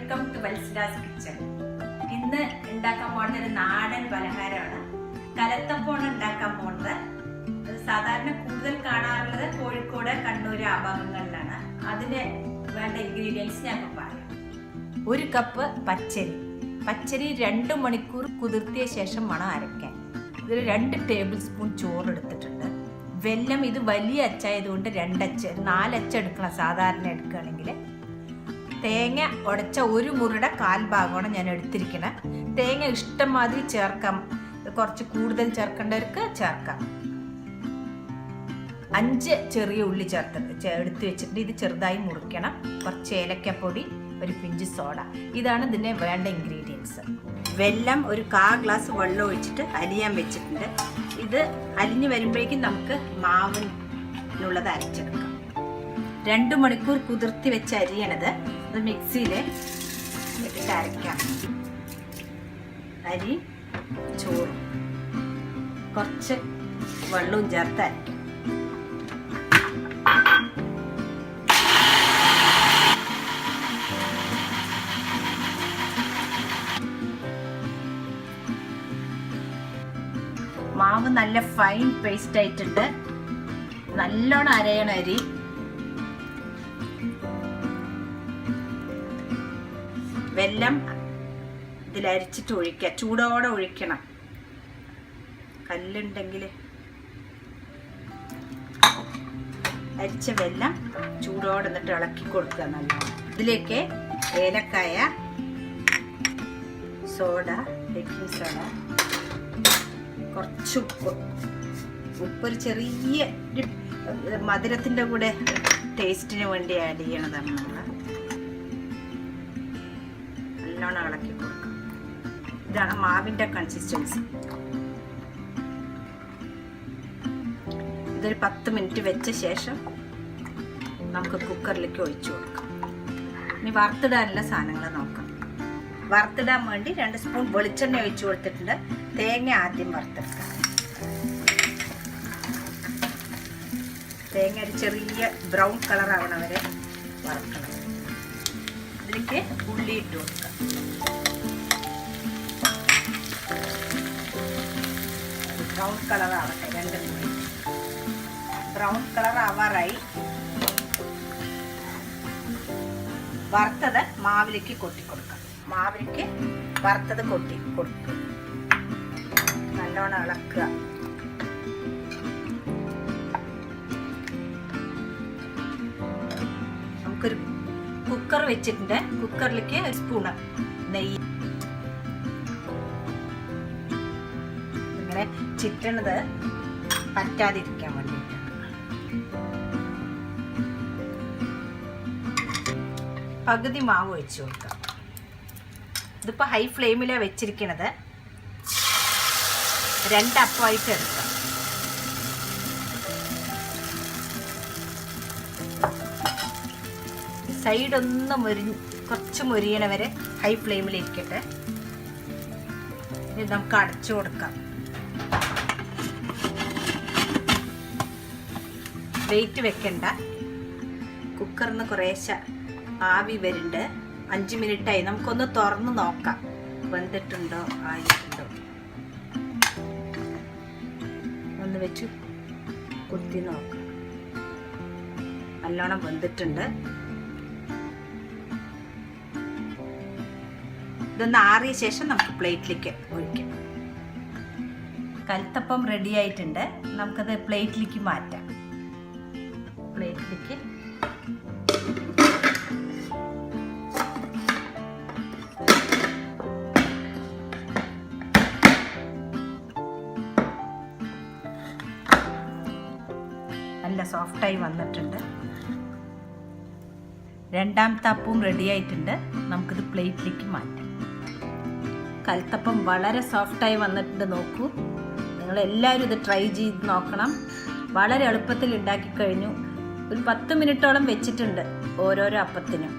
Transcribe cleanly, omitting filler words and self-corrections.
Welcome to Valsala's kitchen. ഇന്ന് ഉണ്ടാക്കാൻ പോകുന്നത് ഒരു നാടൻ പലഹാരമാണ്. കലത്തപ്പമാണ് ഉണ്ടാക്കാൻ പോകുന്നത്. അത് സാധാരണ കൂടുതൽ കാണാറുള്ളത് കോഴിക്കോട്, കണ്ണൂർ ആ ഭാഗങ്ങളിലാണ്. അതിന് വേണ്ട ഇൻഗ്രീഡിയൻസ് ഞാൻ പറയാം. 1 കപ്പ് പച്ചരി 2 മണിക്കൂർ കുതിർത്തിയ ശേഷം വേണം അരയ്ക്കാൻ. ഇതിൽ 2 ടേബിൾ സ്പൂൺ ചോറ് എടുത്തിട്ടുണ്ട്. വെല്ലം ഇത് വലിയ അച്ചായതുകൊണ്ട് 2 അച്ച് 4 അച്ച് എടുക്കണം സാധാരണ എടുക്കുകയാണെങ്കിൽ. തേങ്ങ ഉടച്ച 1 മുറിയുടെ 1/4 ഭാഗമാണ് ഞാൻ എടുത്തിരിക്കുന്നത്. തേങ്ങ ഇഷ്ടംമാതിരി ചേർക്കാം, കുറച്ച് കൂടുതൽ ചേർക്കേണ്ടവർക്ക് ചേർക്കാം. 5 ചെറിയ ഉള്ളി എടുത്ത് വെച്ചിട്ട് ഇത് ചെറുതായി മുറിക്കണം. കുറച്ച് ഏലക്കപ്പൊടി, ഒരു പിഞ്ച് സോഡ. ഇതാണ് ഇതിന് വേണ്ട ഇൻഗ്രീഡിയൻസ്. വെല്ലം ഒരു 1/4 ഗ്ലാസ് വെള്ളം ഒഴിച്ചിട്ട് അലിയാൻ വെച്ചിട്ടുണ്ട്. ഇത് അലിഞ്ഞ് വരുമ്പോഴേക്കും നമുക്ക് മാവിനുള്ളത് അരച്ചെടുക്കാം. 2 മണിക്കൂർ കുതിർത്തി വെച്ച് അരിയണത്. അത് മിക്സിയിൽ ഇട്ടിട്ട് അരയ്ക്കാം. അരി, ചോറ്, കുറച്ച് വെള്ളവും ചേർത്ത് അരയ്ക്കാം. മാവ് നല്ല ഫൈൻ പേസ്റ്റ് ആയിട്ടുണ്ട്. നല്ലോണം അരയണ അരി. വെല്ലം ഇതിലരിച്ചിട്ട് ഒഴിക്കുക. ചൂടോടെ ഒഴിക്കണം. കല്ലുണ്ടെങ്കിൽ അരിച്ച വെല്ലം ചൂടോടെ എന്നിട്ട് ഇളക്കി കൊടുക്കുക നല്ലോണം. ഇതിലേക്ക് ഏലക്കായ, സോഡ, ബേക്കിംഗ് സോഡ, കുറച്ച് ഉപ്പൊരു ചെറിയ മധുരത്തിൻ്റെ കൂടെ ടേസ്റ്റിന് വേണ്ടി ആഡ് ചെയ്യണതാണ് നമ്മൾ. നല്ലോണം ഇളക്കി കൊടുക്കാം. ഇതാണ് മാവിൻ്റെ കൺസിസ്റ്റൻസി. ഇതൊരു 10 മിനിറ്റ് വെച്ച ശേഷം നമുക്ക് കുക്കറിലേക്ക് ഒഴിച്ചു കൊടുക്കാം. ഇനി വറുത്തിടാനുള്ള സാധനങ്ങൾ നോക്കാം. വറുത്തിടാൻ വേണ്ടി 2 സ്പൂൺ വെളിച്ചെണ്ണ ഒഴിച്ചു കൊടുത്തിട്ടുണ്ട്. തേങ്ങ ആദ്യം വറുത്തെടുക്കാം. തേങ്ങ ഒരു ചെറിയ ബ്രൗൺ കളർ ആവണ വരെ വറുക്കണം. ഇതിലേക്ക് ഉള്ളി ഇട്ട് കൊടുക്കാം. ബ്രൗൺ കളർ ആവട്ടെ. 2 മിനിറ്റ്. Brown colour ആവാറായി. വറുത്തത് മാവിലേക്ക് കൊട്ടിക്കൊടുക്കാം. മാവിലേക്ക് വറുത്തത് കൊട്ടി കൊടുക്കുക. നല്ലോണം ഇളക്കുക. നമുക്കൊരു കുക്കർ വെച്ചിട്ടുണ്ട്. കുക്കറിലേക്ക് 1 സ്പൂണ് നെയ്യ്. ഇങ്ങനെ ചിറ്റണത് പറ്റാതിരിക്കാൻ വേണ്ടിയിട്ടാണ്. പകുതി മാവ് ഒഴിച്ചു കൊടുക്കാം. ഇതിപ്പോൾ ഹൈ ഫ്ലെയിമിലാണ് വെച്ചിരിക്കുന്നത്. 2 അപ്പമായിട്ട് എടുക്കാം. സൈഡൊന്ന് കുറച്ച് മൊരിയണ വരെ ഹൈ ഫ്ലെയിമിലിരിക്കട്ടെ. ഇത് നമുക്ക് അടച്ചു കൊടുക്കാം. വെയിറ്റ് വെക്കണ്ട. കുക്കറിന് കുറേശ്ശെ ആവി വരുന്നുണ്ട്. 5 മിനിറ്റായി. നമുക്കൊന്ന് തുറന്ന് നോക്കാം വെന്തിട്ടുണ്ടോ ആയിട്ടുണ്ടോ. ഒന്ന് വെച്ച് കുത്തി നോക്കാം. നല്ലോണം വെന്തിട്ടുണ്ട്. ഇതൊന്ന് ആറിയ ശേഷം നമുക്ക് പ്ലേറ്റിലേക്ക് ഒഴിക്കാം. കലത്തപ്പം റെഡി ആയിട്ടുണ്ട്. നമുക്കത് പ്ലേറ്റിലേക്ക് മാറ്റാം. പ്ലേറ്റിലേക്ക് നല്ല സോഫ്റ്റായി വന്നിട്ടുണ്ട്. 2ാമത്തെ അപ്പവും റെഡി ആയിട്ടുണ്ട്. നമുക്കിത് പ്ലേറ്റിലേക്ക് മാറ്റാം. കലത്തപ്പം വളരെ സോഫ്റ്റായി വന്നിട്ടുണ്ട്. നോക്കൂ, നിങ്ങളെല്ലാവരും ഇത് ട്രൈ ചെയ്ത് നോക്കണം. വളരെ എളുപ്പത്തിൽ ഉണ്ടാക്കി കഴിഞ്ഞു. ഒരു 10 മിനിറ്റോളം വെച്ചിട്ടുണ്ട് ഓരോരോ അപ്പത്തിനും.